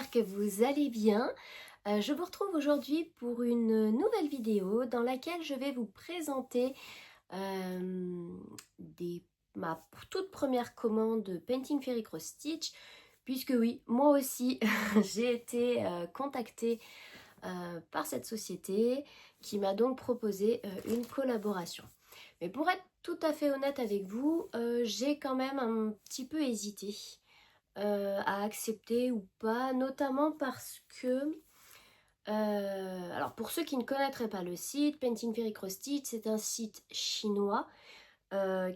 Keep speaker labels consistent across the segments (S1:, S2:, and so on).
S1: j'espère que vous allez bien. Je vous retrouve aujourd'hui pour une nouvelle vidéo dans laquelle je vais vous présenter euh, des- ma toute première commande Painting Fairy Cross Stitch, puisque oui, moi aussi j'ai été contactée par cette société qui m'a donc proposé une collaboration. Mais pour être tout à fait honnête avec vous, j'ai quand même un petit peu hésité à accepter ou pas, notamment parce que, alors pour ceux qui ne connaîtraient pas le site, Painting Fairy Cross Stitch, c'est un site chinois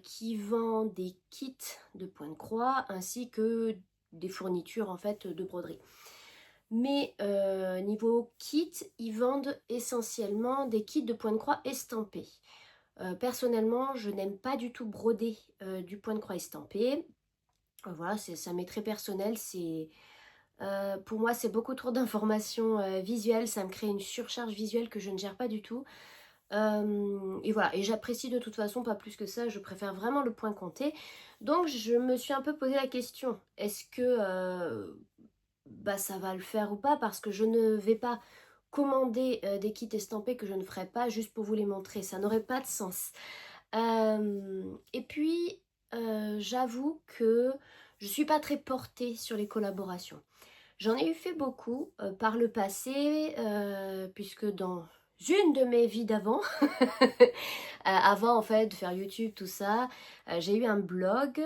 S1: qui vend des kits de point de croix ainsi que des fournitures en fait de broderie. Mais niveau kit, ils vendent essentiellement des kits de point de croix estampés. Personnellement, je n'aime pas du tout broder du point de croix estampé. Voilà, ça m'est très personnel. Pour moi, c'est beaucoup trop d'informations visuelles. Ça me crée une surcharge visuelle que je ne gère pas du tout. Et voilà, et j'apprécie de toute façon pas plus que ça. Je préfère vraiment le point compté. Donc, je me suis un peu posé la question. Est-ce que ça va le faire ou pas? Parce que je ne vais pas commander des kits estampés que je ne ferai pas juste pour vous les montrer. Ça n'aurait pas de sens. Et puis, j'avoue que je suis pas très portée sur les collaborations. J'en ai eu fait beaucoup par le passé, puisque dans une de mes vies d'avant, avant en fait de faire YouTube, tout ça, j'ai eu un blog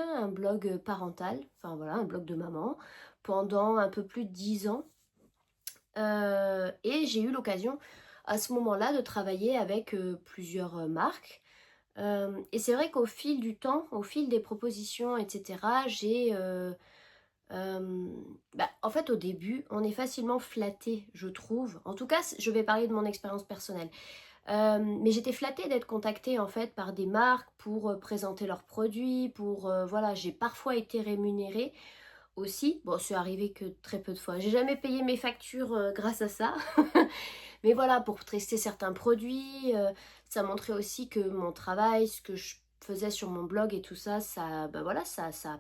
S1: parental, enfin voilà, un blog de maman, pendant un peu plus de 10 ans. Et j'ai eu l'occasion à ce moment-là de travailler avec plusieurs marques. Et c'est vrai qu'au fil du temps, au fil des propositions, etc., j'ai... en fait, au début, on est facilement flatté, je trouve. En tout cas, je vais parler de mon expérience personnelle. Mais j'étais flattée d'être contactée en fait par des marques pour présenter leurs produits, pour voilà, j'ai parfois été rémunérée aussi. Bon, c'est arrivé que très peu de fois. J'ai jamais payé mes factures grâce à ça. Mais voilà, pour tester certains produits, ça montrait aussi que mon travail, ce que je faisais sur mon blog et tout ça, ça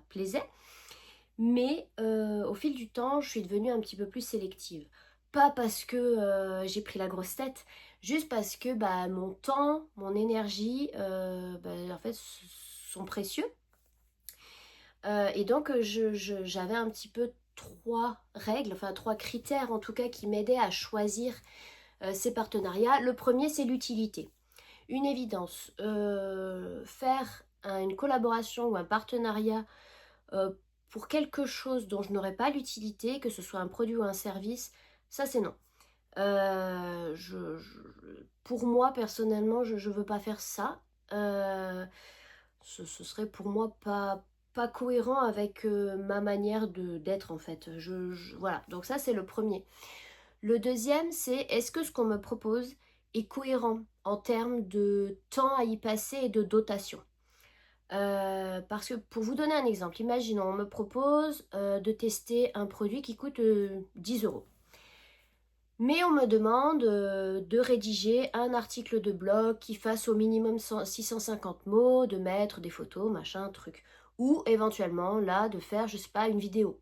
S1: plaisait. Mais au fil du temps, je suis devenue un petit peu plus sélective. Pas parce que j'ai pris la grosse tête, juste parce que mon temps, mon énergie, en fait, sont précieux. Et donc, j'avais un petit peu trois règles, enfin trois critères en tout cas qui m'aidaient à choisir ces partenariats. Le premier, c'est l'utilité. Une évidence, faire une collaboration ou un partenariat euh, pour quelque chose dont je n'aurais pas l'utilité, que ce soit un produit ou un service, ça c'est non. Pour moi, personnellement, je ne veux pas faire ça. Ce serait pour moi pas cohérent avec ma manière d'être en fait. Voilà, donc ça c'est le premier. Le deuxième, c'est est-ce que ce qu'on me propose est cohérent en termes de temps à y passer et de dotation. Parce que pour vous donner un exemple, imaginons, on me propose de tester un produit qui coûte 10 euros. Mais on me demande de rédiger un article de blog qui fasse au minimum 650 mots, de mettre des photos, machin, truc. Ou éventuellement, là, de faire, je sais pas, une vidéo.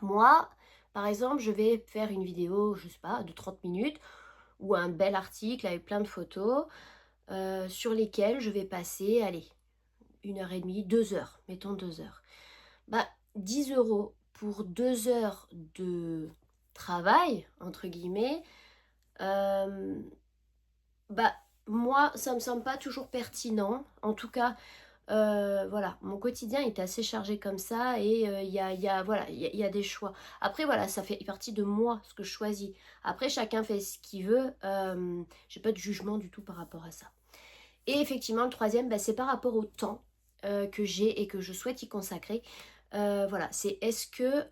S1: Moi, par exemple, je vais faire une vidéo, je sais pas, de 30 minutes, ou un bel article avec plein de photos, sur lesquelles je vais passer, allez, 1 heure et demie, 2 heures, mettons 2 heures. 10 euros pour 2 heures de travail, entre guillemets, euh, bah, moi, ça me semble pas toujours pertinent. En tout cas, voilà, mon quotidien est assez chargé comme ça et voilà, il y a des choix. Après, voilà, ça fait partie de moi, ce que je choisis. Après, chacun fait ce qu'il veut. J'ai pas de jugement du tout par rapport à ça. Et effectivement, le troisième, c'est par rapport au temps que j'ai et que je souhaite y consacrer. Voilà, c'est est-ce que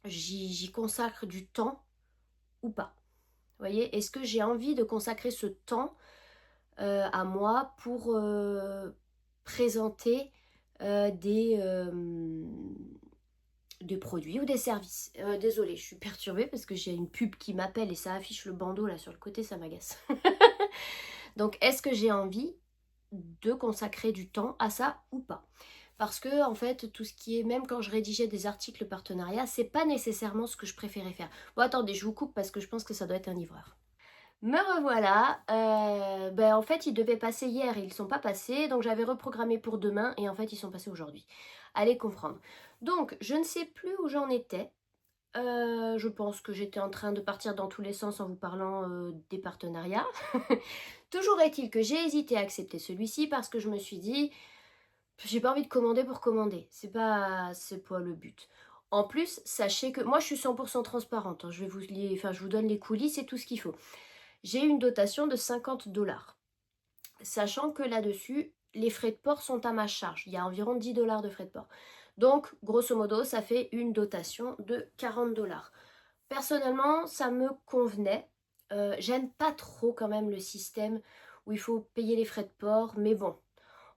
S1: j'y consacre du temps ou pas? Vous voyez, est-ce que j'ai envie de consacrer ce temps à moi pour présenter des produits ou des services. Désolée, je suis perturbée parce que j'ai une pub qui m'appelle et ça affiche le bandeau là sur le côté, ça m'agace. Donc, est-ce que j'ai envie de consacrer du temps à ça ou pas? parce que en fait tout ce qui est, même quand je rédigeais des articles partenariat, c'est pas nécessairement ce que je préférais faire. Bon attendez, je vous coupe parce que je pense que ça doit être un livreur. Me revoilà, ben en fait ils devaient passer hier et ils sont pas passés, donc j'avais reprogrammé pour demain et en fait ils sont passés aujourd'hui. Allez comprendre. Donc je ne sais plus où j'en étais. Je pense que j'étais en train de partir dans tous les sens en vous parlant des partenariats. Toujours est-il que j'ai hésité à accepter celui-ci parce que je me suis dit, j'ai pas envie de commander pour commander. C'est pas le but. En plus, sachez que moi je suis 100% transparente. Hein. Je vais je vous donne les coulisses et tout ce qu'il faut. J'ai une dotation de 50 $. Sachant que là-dessus, les frais de port sont à ma charge. Il y a environ 10 $ de frais de port. Donc, grosso modo, ça fait une dotation de 40 $. Personnellement, ça me convenait. J'aime pas trop quand même le système où il faut payer les frais de port. Mais bon,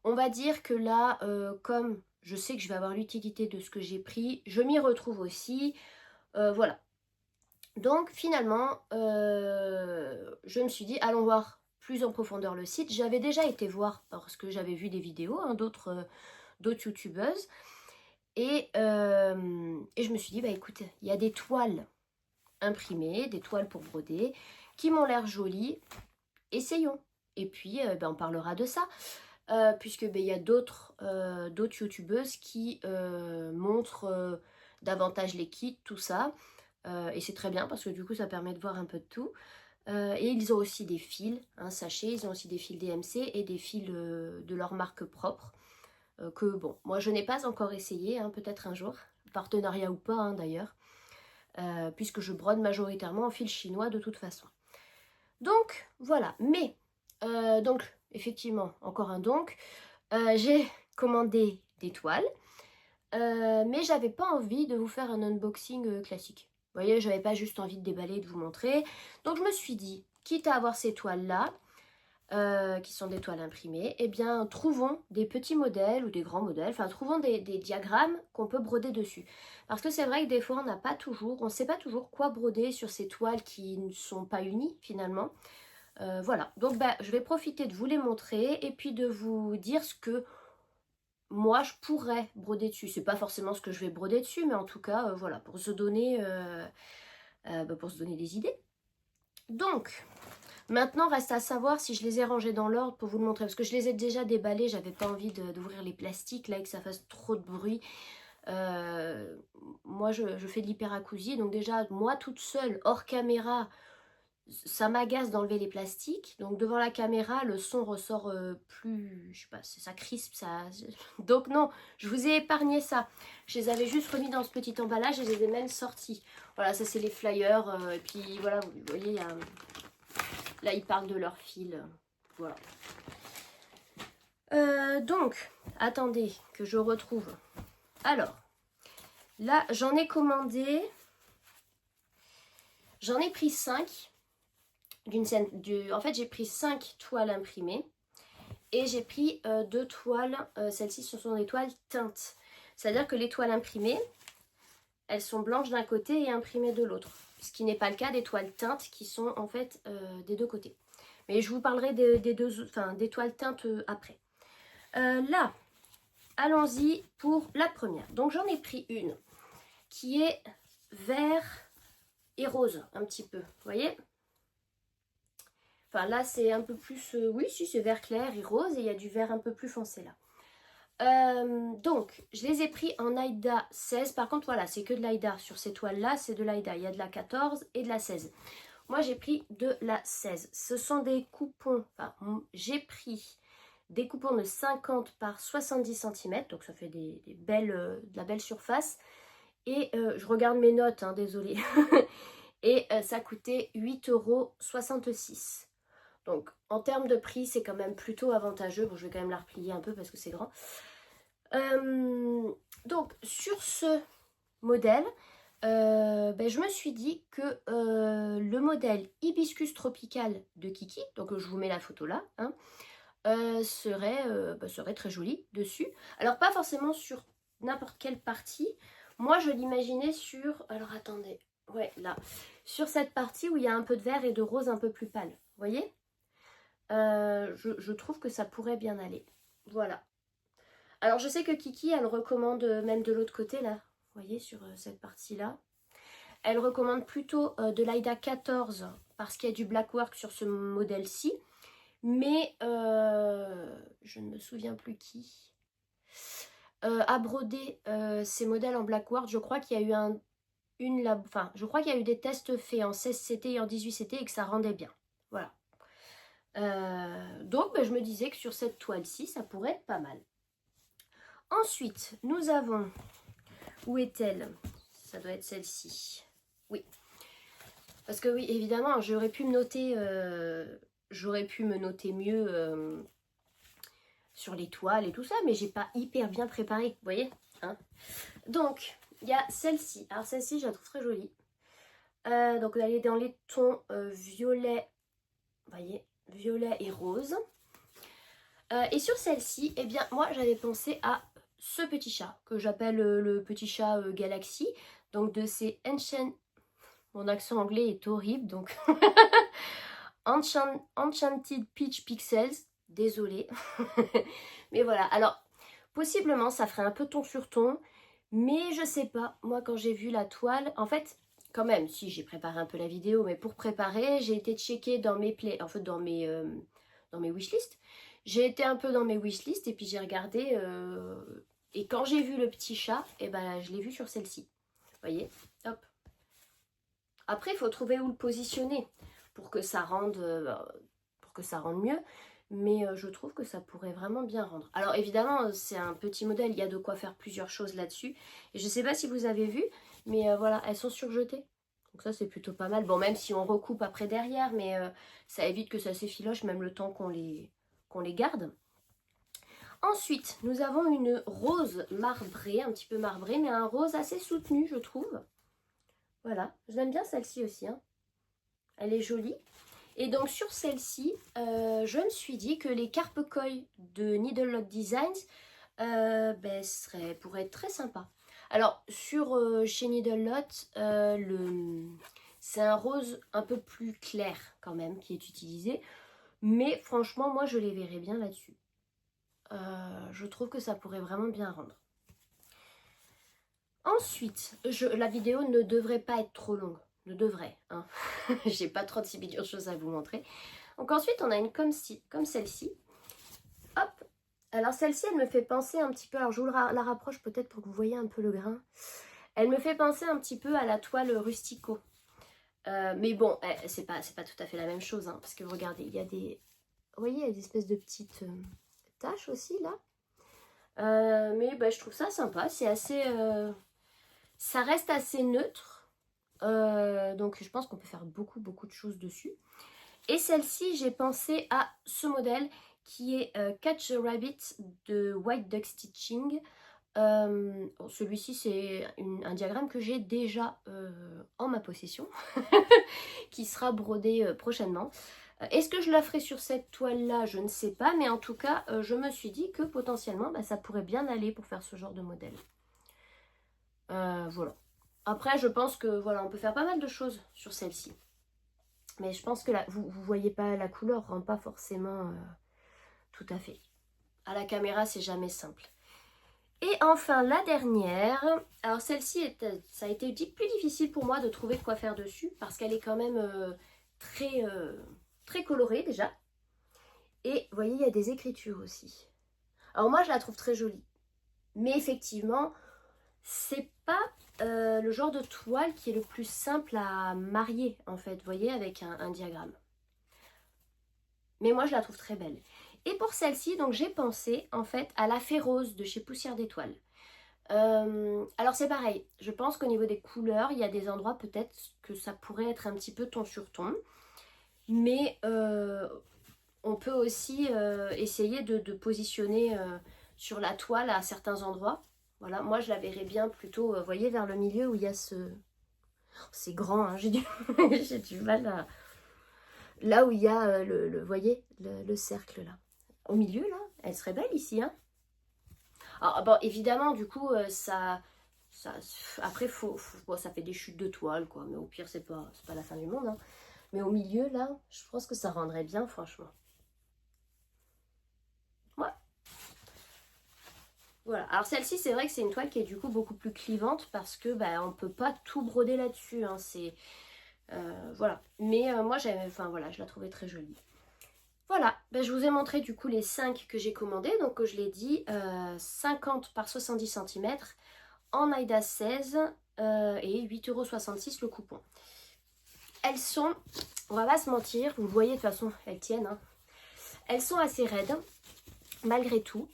S1: on va dire que là, comme je sais que je vais avoir l'utilité de ce que j'ai pris, je m'y retrouve aussi. Voilà. Donc finalement, je me suis dit, allons voir plus en profondeur le site. J'avais déjà été voir parce que j'avais vu des vidéos hein, d'autres youtubeuses. Et je me suis dit, bah écoute, il y a des toiles imprimées, des toiles pour broder, qui m'ont l'air jolies. Essayons. Et puis, on parlera de ça. Puisque il y a d'autres youtubeuses qui montrent davantage les kits, tout ça. Et c'est très bien parce que du coup ça permet de voir un peu de tout. Et ils ont aussi des fils, hein, sachez, ils ont aussi des fils DMC et des fils de leur marque propre. Que bon, moi je n'ai pas encore essayé, hein, peut-être un jour, partenariat ou pas hein, d'ailleurs, puisque je brode majoritairement en fil chinois de toute façon. Donc voilà, mais donc effectivement, encore un donc, j'ai commandé des toiles, mais j'avais pas envie de vous faire un unboxing classique. Vous voyez, j'avais pas juste envie de déballer et de vous montrer. Donc je me suis dit, quitte à avoir ces toiles-là, qui sont des toiles imprimées, eh bien trouvons des petits modèles ou des grands modèles, enfin trouvons des diagrammes qu'on peut broder dessus. Parce que c'est vrai que des fois on ne sait pas toujours quoi broder sur ces toiles qui ne sont pas unies finalement. Voilà, donc je vais profiter de vous les montrer et puis de vous dire ce que moi je pourrais broder dessus. C'est pas forcément ce que je vais broder dessus, mais en tout cas, voilà, pour se donner des idées. Donc, maintenant reste à savoir si je les ai rangés dans l'ordre pour vous le montrer, parce que je les ai déjà déballés, j'avais pas envie d'ouvrir les plastiques là et que ça fasse trop de bruit. Moi je fais de l'hyperacousie, donc déjà moi toute seule, hors caméra, ça m'agace d'enlever les plastiques, donc devant la caméra le son ressort plus, je sais pas, ça crispe, ça... donc non, je vous ai épargné ça, je les avais juste remis dans ce petit emballage et je les ai même sortis. Voilà, ça c'est les flyers, et puis voilà, vous voyez, là ils parlent de leur fil, voilà. Donc, attendez que je retrouve. Alors, là j'en ai commandé, j'en ai pris 5. En fait j'ai pris 5 toiles imprimées et j'ai pris 2 toiles, celles-ci ce sont des toiles teintes, c'est à dire que les toiles imprimées elles sont blanches d'un côté et imprimées de l'autre, ce qui n'est pas le cas des toiles teintes qui sont en fait des deux côtés, mais je vous parlerai des toiles teintes après. Là allons-y pour la première. Donc j'en ai pris une qui est vert et rose un petit peu, vous voyez. Enfin là c'est un peu plus, oui si c'est vert clair et rose et il y a du vert un peu plus foncé là. Donc je les ai pris en Aïda 16, par contre voilà c'est que de l'Aïda, sur ces toiles là c'est de l'Aïda, il y a de la 14 et de la 16. Moi j'ai pris de la 16, ce sont des coupons, enfin j'ai pris des coupons de 50 par 70 cm, donc ça fait de la belle surface. Et je regarde mes notes, hein, désolée. Et ça coûtait 8,66 €. Donc en termes de prix, c'est quand même plutôt avantageux. Bon, je vais quand même la replier un peu parce que c'est grand. Donc sur ce modèle, je me suis dit que le modèle Hibiscus Tropical de Kiki, donc je vous mets la photo là, hein, serait très joli dessus. Alors pas forcément sur n'importe quelle partie. Moi je l'imaginais sur, alors attendez, ouais là, sur cette partie où il y a un peu de vert et de rose un peu plus pâle, vous voyez. Je trouve que ça pourrait bien aller, voilà. Alors je sais que Kiki, elle recommande même de l'autre côté là, vous voyez sur cette partie-là. Elle recommande plutôt de l'Aida 14 parce qu'il y a du blackwork sur ce modèle-ci. Mais je ne me souviens plus qui a brodé ces modèles en blackwork. Je crois qu'il y a eu je crois qu'il y a eu des tests faits en 16CT et en 18CT et que ça rendait bien. Voilà. Donc je me disais que sur cette toile-ci, ça pourrait être pas mal. Ensuite, nous avons... Où est-elle? Ça doit être celle-ci. Oui. Parce que oui, évidemment, j'aurais pu me noter... J'aurais pu me noter mieux sur les toiles et tout ça, mais j'ai pas hyper bien préparé, vous voyez hein. Donc, il y a celle-ci. Alors celle-ci, je la trouve très jolie. Donc elle est dans les tons violet, vous voyez, violet et rose. Et sur celle-ci, eh bien, moi, j'avais pensé à ce petit chat, que j'appelle le petit chat Galaxy. Donc de ces Enchant... Mon accent anglais est horrible, donc... Enchanted Peach Pixels, désolée. Mais voilà, alors, possiblement, ça ferait un peu ton sur ton, mais je sais pas. Moi, quand j'ai vu la toile, en fait, quand même, si, j'ai préparé un peu la vidéo, mais pour préparer, j'ai été checker dans mes dans mes wishlists. J'ai été un peu dans mes wishlists et puis j'ai regardé, et quand j'ai vu le petit chat, et ben, je l'ai vu sur celle-ci. Vous voyez, hop. Après, il faut trouver où le positionner pour que ça rende mieux. Mais je trouve que ça pourrait vraiment bien rendre. Alors évidemment, c'est un petit modèle, il y a de quoi faire plusieurs choses là-dessus. Et je ne sais pas si vous avez vu, mais voilà, elles sont surjetées. Donc ça, c'est plutôt pas mal. Bon, même si on recoupe après derrière, mais ça évite que ça s'effiloche, même le temps qu'on les garde. Ensuite, nous avons une rose marbrée, un petit peu marbrée, mais un rose assez soutenu, je trouve. Voilà, j'aime bien celle-ci aussi, hein. Elle est jolie. Et donc sur celle-ci, je me suis dit que les Carpe Koi de Needle Lock Designs pourraient être très sympas. Alors chez Needle Lock, c'est un rose un peu plus clair quand même qui est utilisé. Mais franchement, moi je les verrais bien là-dessus. Je trouve que ça pourrait vraiment bien rendre. Ensuite, la vidéo ne devrait pas être trop longue. Ne devrait, hein. J'ai pas 36 millions de choses à vous montrer. Donc ensuite, on a une comme celle-ci. Hop. Alors celle-ci, elle me fait penser un petit peu... Alors je vous la rapproche peut-être pour que vous voyez un peu le grain. Elle me fait penser un petit peu à la toile Rustico. Mais bon, c'est pas tout à fait la même chose. Hein, parce que regardez, il y a des... Vous voyez, il y a des espèces de petites taches aussi, là. Mais je trouve ça sympa. C'est assez... ça reste assez neutre. Donc je pense qu'on peut faire beaucoup de choses dessus. Et celle-ci, j'ai pensé à ce modèle qui est Catch a Rabbit de White Duck Stitching. Celui-ci, c'est un diagramme que j'ai déjà en ma possession, qui sera brodé prochainement. Est-ce que je la ferai sur cette toile-là? Je ne sais pas, mais en tout cas, je me suis dit que potentiellement, ça pourrait bien aller pour faire ce genre de modèle. Voilà. Après, je pense que voilà, on peut faire pas mal de choses sur celle-ci. Mais je pense que là, vous voyez pas, la couleur rend pas forcément tout à fait. À la caméra, c'est jamais simple. Et enfin, la dernière. Alors celle-ci, ça a été plus difficile pour moi de trouver de quoi faire dessus. Parce qu'elle est quand même très colorée déjà. Et vous voyez, il y a des écritures aussi. Alors moi, je la trouve très jolie. Mais effectivement, c'est pas le genre de toile qui est le plus simple à marier, en fait, vous voyez, avec un diagramme. Mais moi, je la trouve très belle. Et pour celle-ci, donc j'ai pensé, en fait, à la fée rose de chez Poussière d'étoiles. Alors c'est pareil, je pense qu'au niveau des couleurs, il y a des endroits peut-être que ça pourrait être un petit peu ton sur ton. Mais on peut aussi essayer de positionner sur la toile à certains endroits. Voilà, moi je la verrais bien plutôt, vous voyez, vers le milieu où il y a ce... C'est grand, hein, j'ai du mal à... Là où il y a, vous voyez, le cercle là. Au milieu là, elle serait belle ici, hein. Alors bon, évidemment, du coup, après, bon, ça fait des chutes de toile, quoi. Mais au pire, c'est pas la fin du monde, hein. Mais au milieu, là, je pense que ça rendrait bien, franchement. Ouais. Voilà, alors celle-ci c'est vrai que c'est une toile qui est du coup beaucoup plus clivante parce que bah, on peut pas tout broder là-dessus, hein, c'est voilà. Mais moi j'aime, enfin voilà, je la trouvais très jolie. Voilà, ben, je vous ai montré du coup les 5 que j'ai commandés, donc je l'ai dit, 50 par 70 centimètres en Aïda 16 et 8,66 € le coupon. Elles sont, on va pas se mentir, vous le voyez de toute façon, elles tiennent, hein. Elles sont assez raides, malgré tout,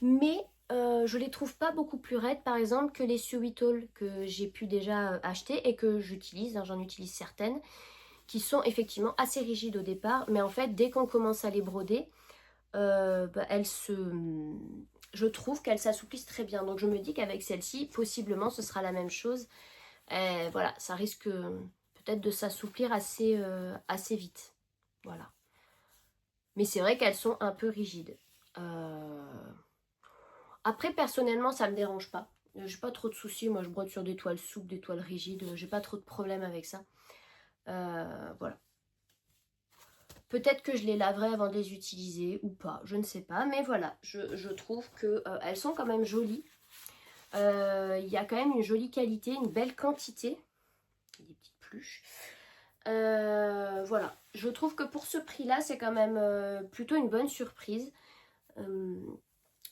S1: mais je les trouve pas beaucoup plus raides par exemple que les Suitol que j'ai pu déjà acheter et que j'utilise, hein, j'en utilise certaines, qui sont effectivement assez rigides au départ, mais en fait dès qu'on commence à les broder, bah, je trouve qu'elles s'assouplissent très bien. Donc je me dis qu'avec celle-ci, possiblement ce sera la même chose. Voilà, ça risque peut-être de s'assouplir assez vite. Voilà. Mais c'est vrai qu'elles sont un peu rigides. Après, personnellement, ça me dérange pas. J'ai pas trop de soucis. Moi, je brode sur des toiles souples, des toiles rigides. J'ai pas trop de problème avec ça. Voilà. Peut-être que je les laverai avant de les utiliser ou pas, je ne sais pas. Mais voilà, je trouve qu'elles sont quand même jolies. Il y a quand même une jolie qualité, une belle quantité. Des petites pluches. Voilà, je trouve que pour ce prix-là, c'est quand même plutôt une bonne surprise.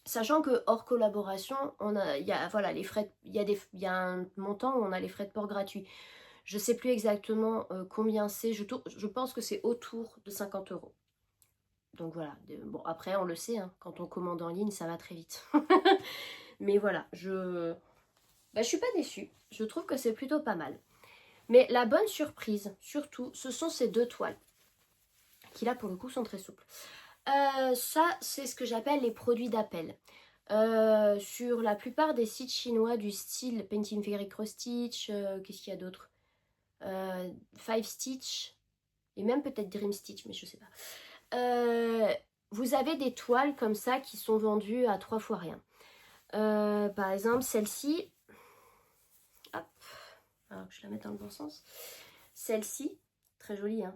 S1: Sachant que hors collaboration, il y a, voilà, les frais, il y a un montant où on a les frais de port gratuits. Je ne sais plus exactement combien c'est. Je pense que c'est autour de 50 €. Donc voilà. Bon, après, on le sait, hein, quand on commande en ligne, ça va très vite. Mais voilà, je suis pas déçue. Je trouve que c'est plutôt pas mal. Mais la bonne surprise, surtout, ce sont ces deux toiles. Qui là, pour le coup, sont très souples. Ça, c'est ce que j'appelle les produits d'appel. Sur la plupart des sites chinois du style Painting Fairy Cross Stitch, qu'est-ce qu'il y a d'autre, Five Stitch, et même peut-être Dream Stitch, mais je sais pas. Vous avez des toiles comme ça qui sont vendues à 3 fois rien. Par exemple, celle-ci, hop, alors que je la mette dans le bon sens, celle-ci, très jolie, hein,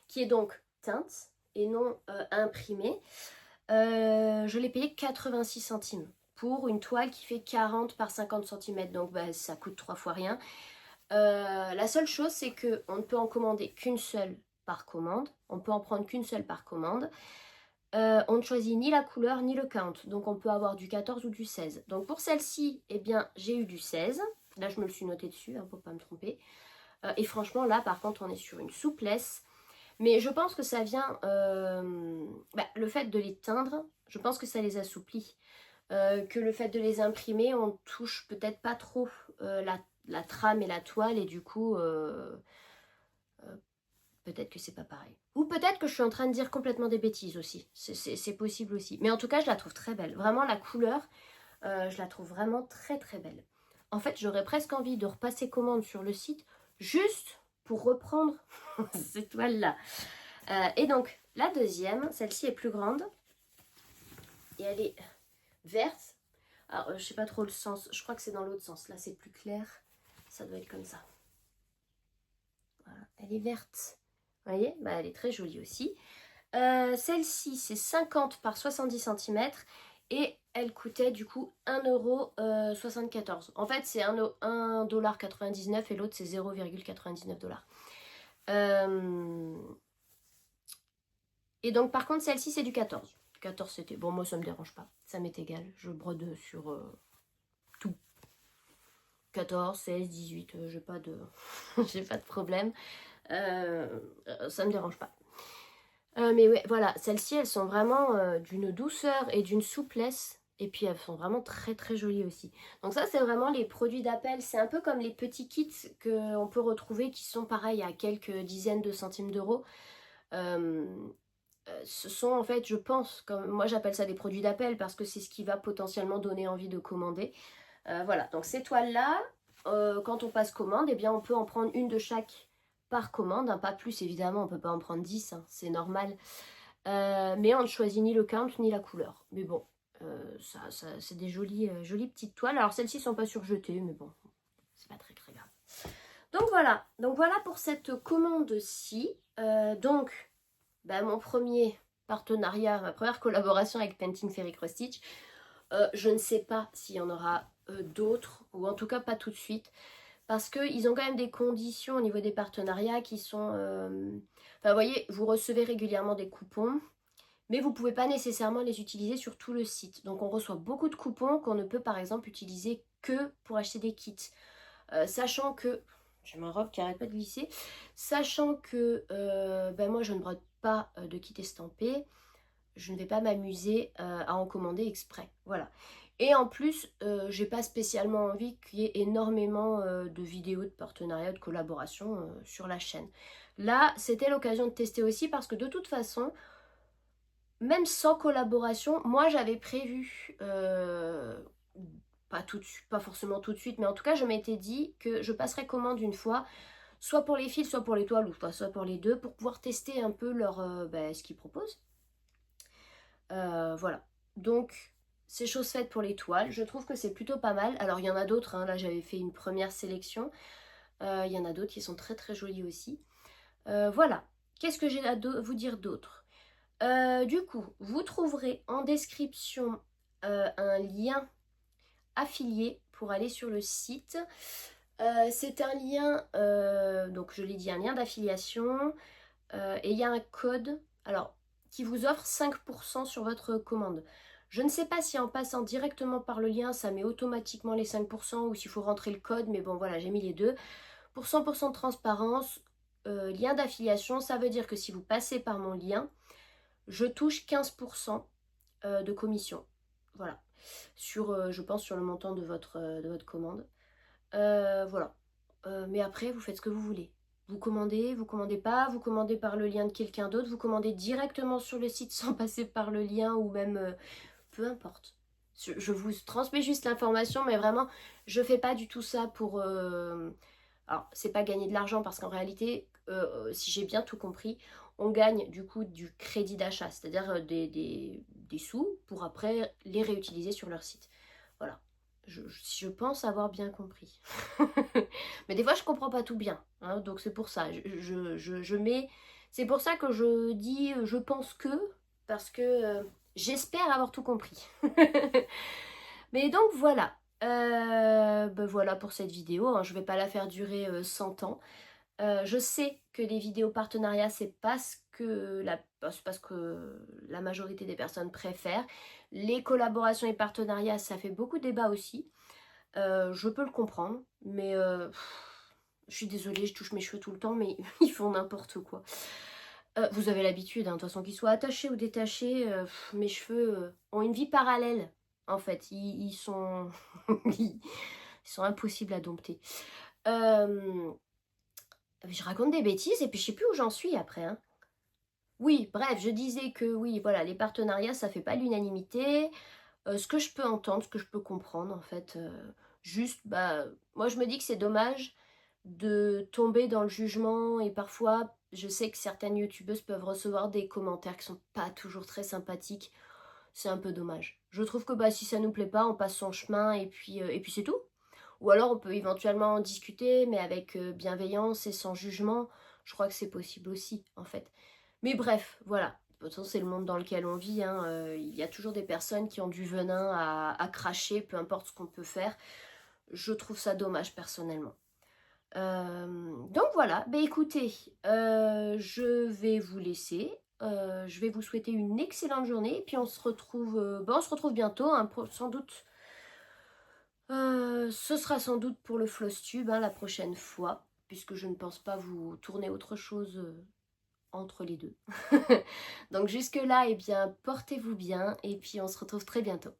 S1: qui est donc teinte et non imprimée. Je l'ai payé 86 centimes pour une toile qui fait 40 par 50 cm, donc bah, ça coûte 3 fois rien. La seule chose, c'est qu'on ne peut en commander qu'une seule par commande, on peut en prendre qu'une seule par commande. On ne choisit ni la couleur ni le count, donc on peut avoir du 14 ou du 16. Donc pour celle-ci, eh bien j'ai eu du 16, là je me le suis noté dessus hein, pour ne pas me tromper. Et franchement là par contre on est sur une souplesse. Mais je pense que ça vient, le fait de les teindre, je pense que ça les assouplit. Que le fait de les imprimer, on touche peut-être pas trop la trame et la toile et du coup, peut-être que c'est pas pareil. Ou peut-être que je suis en train de dire complètement des bêtises aussi, c'est possible aussi. Mais en tout cas, je la trouve très belle. Vraiment, la couleur, je la trouve vraiment très très belle. En fait, j'aurais presque envie de repasser commande sur le site juste pour reprendre ces toiles-là. Et donc, la deuxième, celle-ci est plus grande. Et elle est verte. Alors, je sais pas trop le sens. Je crois que c'est dans l'autre sens. Là, c'est plus clair. Ça doit être comme ça. Voilà. Elle est verte. Vous voyez, bah, elle est très jolie aussi. Celle-ci, c'est 50 par 70 cm. Et elle coûtait du coup 1,74 €. En fait, c'est 1,99 € et l'autre, c'est 0,99 $. Et donc, par contre, celle-ci, c'est du 14. 14, c'était... Bon, moi, ça me dérange pas. Ça m'est égal. Je brode sur tout. 14, 16, 18, j'ai pas de... j'ai pas de problème. Ça me dérange pas. Mais ouais, voilà. Celles-ci, elles sont vraiment d'une douceur et d'une souplesse. Et puis, elles sont vraiment très, très jolies aussi. Donc ça, c'est vraiment les produits d'appel. C'est un peu comme les petits kits qu'on peut retrouver qui sont pareils à quelques dizaines de centimes d'euros. Ce sont en fait, je pense, comme moi j'appelle ça des produits d'appel parce que c'est ce qui va potentiellement donner envie de commander. Voilà, donc ces toiles-là, quand on passe commande, eh bien on peut en prendre une de chaque par commande, hein, pas plus évidemment, on peut pas en prendre 10, hein, c'est normal. Mais on ne choisit ni le count ni la couleur. Mais bon, c'est des jolies petites toiles. Alors celles-ci sont pas surjetées, mais bon, c'est pas très très grave. Donc voilà pour cette commande-ci. Mon premier partenariat, ma première collaboration avec Painting Fairy Cross Stitch. Je ne sais pas s'il y en aura d'autres, ou en tout cas pas tout de suite, parce qu'ils ont quand même des conditions au niveau des partenariats qui sont... Enfin, vous voyez, vous recevez régulièrement des coupons, mais vous ne pouvez pas nécessairement les utiliser sur tout le site. Donc on reçoit beaucoup de coupons qu'on ne peut par exemple utiliser que pour acheter des kits. Sachant que... J'ai ma robe qui arrête pas de glisser. Sachant que ben moi je ne brode pas de kit estampé, je ne vais pas m'amuser à en commander exprès. Voilà. Et en plus, j'ai pas spécialement envie qu'il y ait énormément de vidéos de partenariat, de collaboration sur la chaîne. Là, c'était l'occasion de tester aussi parce que de toute façon, même sans collaboration, moi j'avais prévu, pas forcément tout de suite, mais en tout cas je m'étais dit que je passerais commande une fois, soit pour les fils, soit pour les toiles, ou soit pour les deux, pour pouvoir tester un peu ce qu'ils proposent. Voilà, donc c'est chose faite pour les toiles, je trouve que c'est plutôt pas mal. Alors il y en a d'autres, hein. Là j'avais fait une première sélection, il y en a d'autres qui sont très très jolies aussi. Voilà, qu'est-ce que j'ai à vous dire d'autre? Du coup, vous trouverez en description un lien affilié pour aller sur le site. C'est un lien, donc je l'ai dit, un lien d'affiliation, et il y a un code alors, qui vous offre 5% sur votre commande. Je ne sais pas si en passant directement par le lien, ça met automatiquement les 5% ou s'il faut rentrer le code, mais bon voilà, j'ai mis les deux. Pour 100% de transparence, lien d'affiliation, ça veut dire que si vous passez par mon lien, je touche 15% de commission. Voilà. Sur, je pense, sur le montant de votre commande. Voilà. Mais après, vous faites ce que vous voulez. Vous commandez pas, vous commandez par le lien de quelqu'un d'autre, vous commandez directement sur le site sans passer par le lien ou même... peu importe. Je vous transmets juste l'information, mais vraiment, je fais pas du tout ça pour... Alors, c'est pas gagner de l'argent parce qu'en réalité, si j'ai bien tout compris, on gagne du coup du crédit d'achat, c'est-à-dire des sous pour après les réutiliser sur leur site. Voilà. Je pense avoir bien compris. Mais des fois, je comprends pas tout bien. Hein, donc c'est pour ça. Je mets... C'est pour ça que je dis je pense que, parce que j'espère avoir tout compris. Mais donc voilà. Ben voilà pour cette vidéo, hein. Je vais pas la faire durer 100 ans. Je sais que les vidéos partenariats, c'est pas ce que la majorité des personnes préfèrent. Les collaborations et partenariats, ça fait beaucoup de débats aussi. Je peux le comprendre, mais je suis désolée, je touche mes cheveux tout le temps, mais ils font n'importe quoi. Vous avez l'habitude, hein, de toute façon, qu'ils soient attachés ou détachés, mes cheveux ont une vie parallèle, en fait. Ils sont... ils sont impossibles à dompter. Je raconte des bêtises et puis je sais plus où j'en suis après. Hein. Oui, bref, je disais que oui, voilà, les partenariats, ça fait pas l'unanimité. Ce que je peux entendre, ce que je peux comprendre, en fait, juste, bah, moi je me dis que c'est dommage de tomber dans le jugement et parfois, je sais que certaines youtubeuses peuvent recevoir des commentaires qui sont pas toujours très sympathiques. C'est un peu dommage. Je trouve que bah, si ça nous plaît pas, on passe son chemin et puis c'est tout. Ou alors on peut éventuellement en discuter, mais avec bienveillance et sans jugement. Je crois que c'est possible aussi, en fait. Mais bref, voilà. De toute façon, c'est le monde dans lequel on vit. Hein. Il y a toujours des personnes qui ont du venin à cracher, peu importe ce qu'on peut faire. Je trouve ça dommage, personnellement. Donc voilà, bah écoutez, je vais vous laisser. Je vais vous souhaiter une excellente journée. Et puis on se retrouve, on se retrouve bientôt, hein, sans doute. Ce sera sans doute pour le Flosstube hein, la prochaine fois, puisque je ne pense pas vous tourner autre chose entre les deux. Donc jusque là, eh bien, portez-vous bien et puis on se retrouve très bientôt.